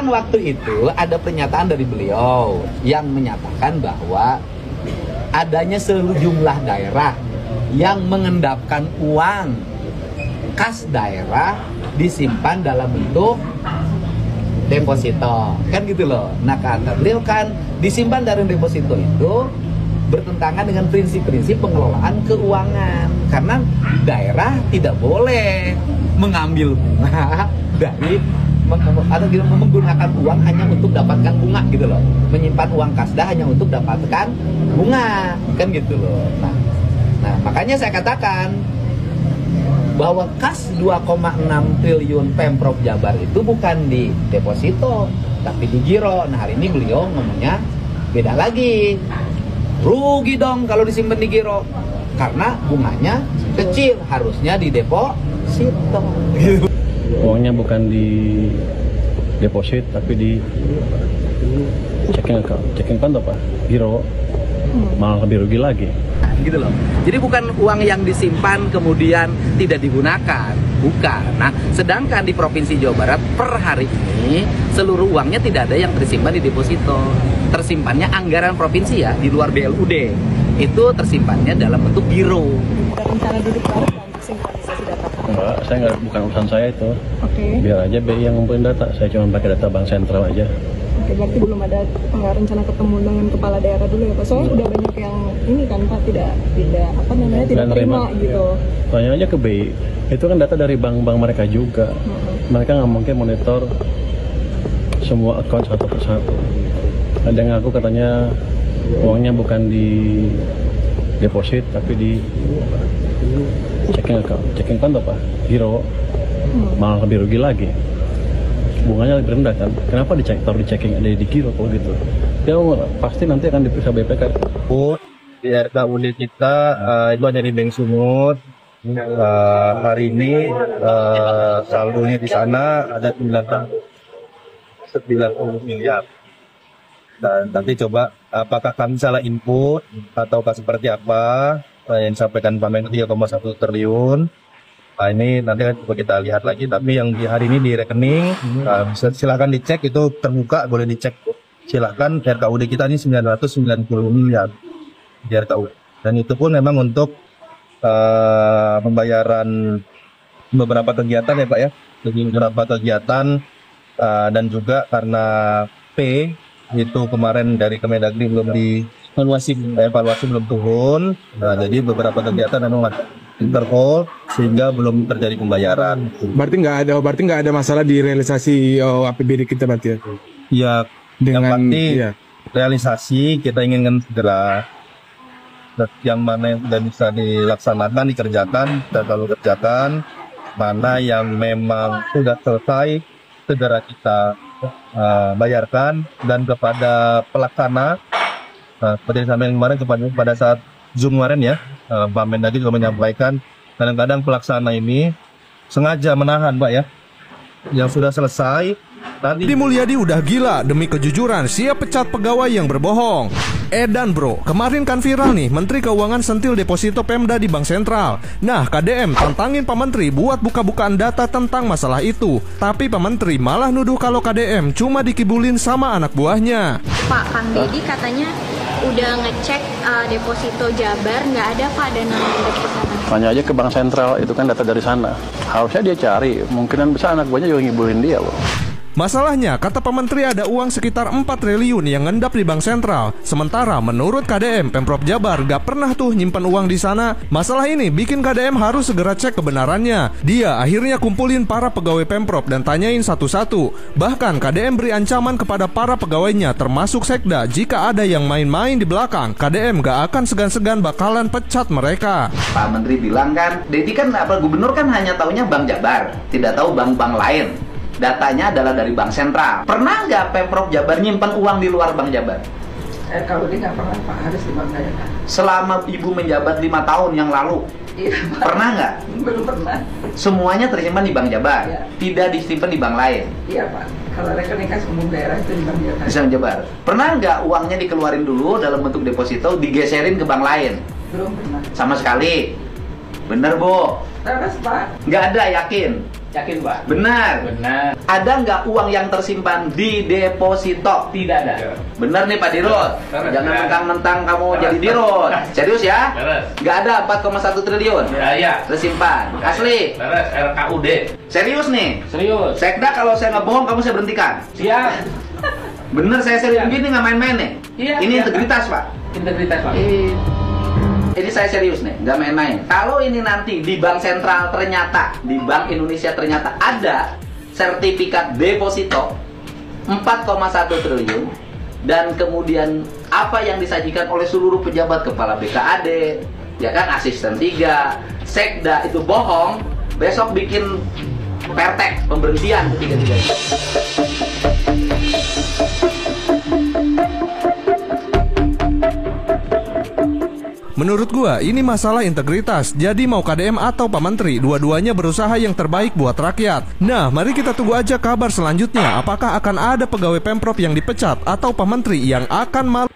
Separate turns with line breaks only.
kan waktu itu ada pernyataan dari beliau yang menyatakan bahwa adanya sejumlah daerah yang mengendapkan uang kas daerah disimpan dalam bentuk deposito, kan gitu loh. Nah, kata beliau kan disimpan dalam deposito itu bertentangan dengan prinsip-prinsip pengelolaan keuangan, karena daerah tidak boleh mengambil bunga dari atau menggunakan uang hanya untuk dapatkan bunga gitu loh, menyimpan uang kasda hanya untuk dapatkan bunga, kan gitu loh. Nah makanya saya katakan bahwa kas 2,6 triliun Pemprov Jabar itu bukan di deposito tapi di giro. Nah hari ini beliau ngomongnya beda lagi, rugi dong kalau disimpan di giro karena bunganya kecil, harusnya di deposito.
Uangnya bukan di deposit tapi di checking account apa? Giro. Malah lebih rugi lagi.
Gitu loh. Jadi bukan uang yang disimpan kemudian tidak digunakan, bukan. Nah, sedangkan di Provinsi Jawa Barat per hari ini seluruh uangnya tidak ada yang tersimpan di deposito. Tersimpannya anggaran provinsi ya, di luar BLUD. Itu tersimpannya dalam bentuk giro.
Ada rencana duduk bareng untuk sinkronisasi data?
Enggak, saya nggak, bukan urusan saya itu.
Oke.
Biar aja BI yang ngumpulin data, saya cuma pakai data bank sentral aja.
Oke, berarti belum ada rencana ketemu dengan kepala daerah dulu ya Pak? Soalnya udah banyak yang ini kan Pak, tidak tidak terima gitu.
Tanya aja ke BI, itu kan data dari bank-bank mereka juga. Mereka nggak mungkin monitor semua account satu persatu. Ada yang ngaku katanya uangnya bukan di deposit tapi di checking account apa? Giro. Malah lebih rugi lagi. Bunganya lebih rendah kan? Kenapa taruh di checking ada di giro kalau gitu? Ya pasti nanti akan diperiksa BPK.
Di RKUD kita itu hanya di Bank Sumut. Hari ini saldonya di sana ada 90 miliar. Dan nanti coba apakah kami salah input ataukah seperti apa yang disampaikan Pak Menko 3,1 triliun. Nah, ini nanti coba kita lihat lagi, tapi yang di hari ini di rekening silakan dicek, itu terbuka, boleh dicek, silakan. RKUD kita ini 990 miliar di RKUD, dan itu pun memang untuk pembayaran beberapa kegiatan ya Pak ya, beberapa kegiatan, dan juga karena P itu kemarin dari Kemendagri belum evaluasi belum turun, nah, jadi beberapa kegiatan memang interval sehingga belum terjadi pembayaran.
Berarti nggak ada masalah di realisasi APBD kita berarti ya?
Ya,
dengan
yang pasti
ya.
Realisasi kita inginkan segera, yang mana yang sudah bisa dilaksanakan, dikerjakan, kita selalu kerjakan. Mana yang memang sudah selesai segera kita bayarkan, dan kepada pelaksana seperti sampai kemarin pada saat Zoom kemarin ya, Pak Mendagri juga menyampaikan kadang-kadang pelaksana ini sengaja menahan Pak ya, yang sudah selesai.
Deddy Mulyadi udah gila demi kejujuran, siap pecat pegawai yang berbohong. Edan bro, kemarin kan viral nih Menteri Keuangan sentil deposito Pemda di Bank Sentral. Nah KDM tantangin Pak Menteri buat buka-bukaan data tentang masalah itu. Tapi Pak Menteri malah nuduh kalau KDM cuma dikibulin sama anak buahnya.
Pak Kang Deddy katanya udah ngecek deposito Jabar, nggak ada Pak dana mandek ke sana.
Tanya aja ke bank sentral, itu kan data dari sana. Harusnya dia cari, kemungkinan besar anak buahnya juga ngibulin dia loh.
Masalahnya, kata Pak Menteri ada uang sekitar 4 triliun yang ngendap di Bank Sentral. Sementara menurut KDM, Pemprov Jabar gak pernah tuh nyimpen uang di sana. Masalah ini bikin KDM harus segera cek kebenarannya. Dia akhirnya kumpulin para pegawai Pemprov dan tanyain satu-satu. Bahkan KDM beri ancaman kepada para pegawainya termasuk Sekda. Jika ada yang main-main di belakang, KDM gak akan segan-segan bakalan pecat mereka.
Pak Menteri bilang kan, Deddy kan gubernur kan hanya taunya Bank Jabar, tidak tahu bank-bank lain. Datanya adalah dari Bank Sentral. Pernah nggak Pemprov Jabar nyimpan uang di luar Bank Jabar?
Kalau nggak pernah Pak, harus di Bank Jabar.
Selama Ibu menjabat 5 tahun yang lalu,
iya, Pak.
Pernah nggak?
Belum pernah.
Semuanya tersimpan di Bank Jabar, ya. Tidak disimpan di bank lain.
Iya Pak, kalau rekening kas umum daerah itu di Bank Jabar.
Di Bank Jabar. Pernah nggak uangnya dikeluarin dulu dalam bentuk deposito, digeserin ke bank lain?
Belum pernah.
Sama sekali. Bener Bu?
Terus Pak?
Nggak ada, yakin? Yakin Pak? Benar. Benar. Ada nggak uang yang tersimpan di deposito? Tidak ada. Benar nih Pak Dirut. Jangan mentang-mentang kamu jadi Dirut. Serius ya? Nggak ada 4,1 triliun. Ya. Tersimpan. Asli. RKUD. Serius nih? Serius. Sekda kalau saya nggak bohong kamu saya berhentikan. Siap. Bener saya serius begini nggak main-main nih. Iya. Ini integritas Pak. Integritas Pak. Ini saya serius nih, nggak main-main. Kalau ini nanti di Bank Sentral ternyata, di Bank Indonesia ternyata ada sertifikat deposito 4,1 triliun dan kemudian apa yang disajikan oleh seluruh pejabat kepala BKAD, ya kan asisten 3, sekda itu bohong, besok bikin pertek pemberhentian ketiga-tiganya.
Menurut gua, ini masalah integritas. Jadi mau KDM atau Pak Menteri, dua-duanya berusaha yang terbaik buat rakyat. Nah, mari kita tunggu aja kabar selanjutnya. Apakah akan ada pegawai Pemprov yang dipecat atau Pak Menteri yang akan malu